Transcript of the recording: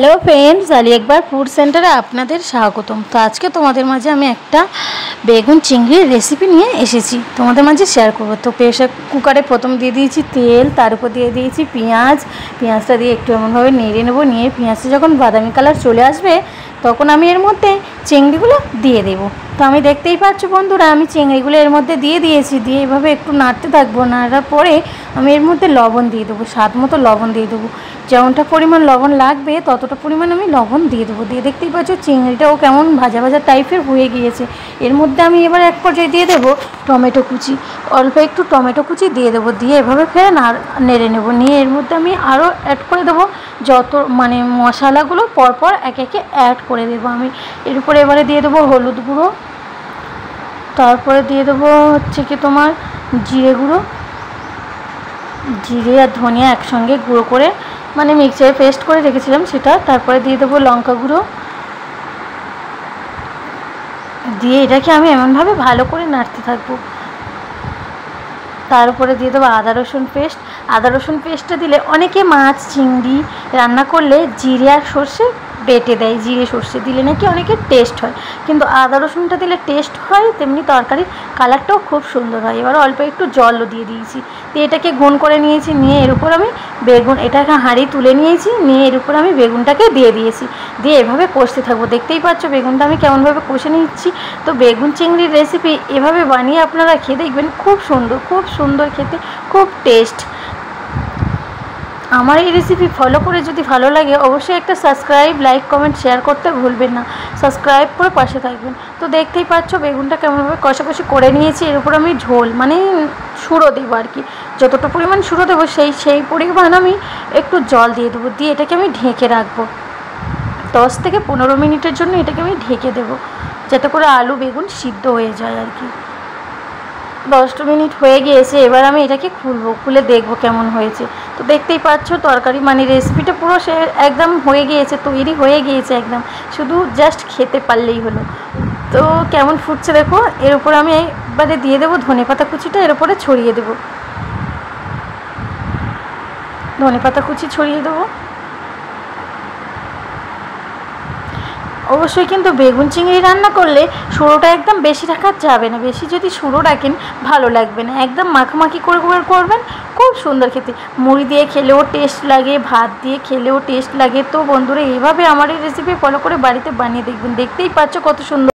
Hello friends, আলি একবার food সেন্টারে আপনাদের স্বাগতম। তো আজকে তোমাদের মাঝে আমি একটা বেগুন চিংড়ির রেসিপি নিয়ে এসেছি, তোমাদের মাঝে শেয়ার করবো। তো প্রেসার কুকারে প্রথম দিয়ে দিয়েছি তেল, তার উপর দিয়ে দিয়েছি পেঁয়াজটা দিয়ে একটু এমনভাবে নেড়ে নেবো। নিয়ে পেঁয়াজটা যখন বাদামি কালার চলে আসবে তখন আমি এর মধ্যে চিংড়িগুলো দিয়ে দেবো। তো আমি দেখতেই পাচ্ছ বন্ধুরা, আমি চিংড়িগুলো এর মধ্যে দিয়ে দিয়েছি। দিয়ে এভাবে একটু নাড়তে থাকবো। নাড়ার পরে আমি এর মধ্যে লবণ দিয়ে দেবো, স্বাদ মতো লবণ দিয়ে দেবো। যেমনটা পরিমাণ লবণ লাগবে ততটা পরিমাণ আমি লবণ দিয়ে দেবো। দিয়ে দেখতেই পাচ্ছ চিংড়িটাও কেমন ভাজা ভাজা টাইপের হয়ে গিয়েছে। এর মধ্যে আমি এবার এক পর্যায়ে দিয়ে দেবো টমেটো কুচি, অল্প একটু টমেটো কুচি দিয়ে দেবো। দিয়ে এভাবে ফের নেড়ে নেবো। নিয়ে এর মধ্যে আমি আরও অ্যাড করে দেবো যত মশলাগুলো পরপর একে একে অ্যাড করে দেবো আমি। এর উপরে এবারে দিয়ে দেবো হলুদ গুঁড়ো, তারপরে দিয়ে দেবো হচ্ছে কি তোমার জিরে গুঁড়ো, জিরে আর ধনিয়া একসঙ্গে গুঁড়ো করে মিক্সারে পেস্ট করে রেখেছিলাম সেটা। তারপরে দিয়ে দেবো লঙ্কা গুঁড়ো। দিয়ে এটাকে আমি এমনভাবে ভালো করে নাড়তে থাকবো। তার উপরে দিয়ে দেবো আদা রসুন পেস্ট। আদা রসুন পেস্টটা দিলে অনেকে মাছ চিংড়ি রান্না করলে জিরে আর সর্ষে বেটে দেয়, জিরে সর্ষে দিলে নাকি অনেকের টেস্ট হয়, কিন্তু আদা রসুনটা দিলে টেস্ট হয়, তেমনি তরকারির কালারটাও খুব সুন্দর হয়। এবার অল্প একটু জলও দিয়ে দিয়েছি। দিয়ে এটাকে গুণ করে নিয়েছি। নিয়ে এর উপর আমি এটাকে হাঁড়ি তুলে নিয়েছি। নিয়ে এর উপর আমি বেগুনটাকে দিয়ে দিয়েছি। দিয়ে এভাবে কষতে থাকবো। দেখতেই পাচ্ছ বেগুনটা আমি কেমনভাবে কষে নিচ্ছি। তো বেগুন চিংড়ির রেসিপি এভাবে বানিয়ে আপনারা খেয়ে দেখবেন, খুব সুন্দর খেতে, খুব টেস্ট। আমার এই রেসিপি ফলো করে যদি ভালো লাগে অবশ্যই একটা সাবস্ক্রাইব, লাইক, কমেন্ট, শেয়ার করতে ভুলবেন না। সাবস্ক্রাইব করে পাশে থাকবেন। তো দেখতেই পাচ্ছ বেগুনটা কেমনভাবে কষাকষি করে নিয়েছি। এর উপর আমি ঝোল সুড়ো দেবো আর কি, যতটা পরিমাণ সুড়ো দেবো সেই পরিমাণ আমি একটু জল দিয়ে দেবো। দিয়ে এটাকে আমি ঢেকে রাখবো 10 থেকে 15 মিনিটের জন্য। এটাকে আমি ঢেকে দেবো যাতে করে আলু বেগুন সিদ্ধ হয়ে যায় আর কি। 10 মিনিট হয়ে গিয়েছে। এবার আমি এটাকে খুলে দেখবো কেমন হয়েছে। তো দেখতেই পাচ্ছ তরকারি রেসিপিটা পুরো একদম হয়ে গিয়েছে, তৈরি হয়ে গিয়েছে একদম, শুধু জাস্ট খেতে পারলেই হলো। তো কেমন ফুটছে দেখো। এর উপর আমি এবারে দিয়ে দেবো ধনেপাতা কুচিটা, এর উপরে ছড়িয়ে দেবো, ধনেপাতা কুচি ছড়িয়ে দেবো। অবশ্যই কিন্তু বেগুন চিংড়ি রান্না করলে সুড়োটা একদম বেশি রাখা যাবে না। বেশি যদি সুড়ো রাখেন ভালো লাগবে না, একদম মাখামাখি করে করবেন, খুব সুন্দর খেতে। মুড়ি দিয়ে খেলেও টেস্ট লাগে, ভাত দিয়ে খেলেও টেস্ট লাগে। তো বন্ধুরা এইভাবে আমার এই রেসিপি ফলো করে বাড়িতে বানিয়ে দেখবেন। দেখতেই পাচ্ছ কত সুন্দর।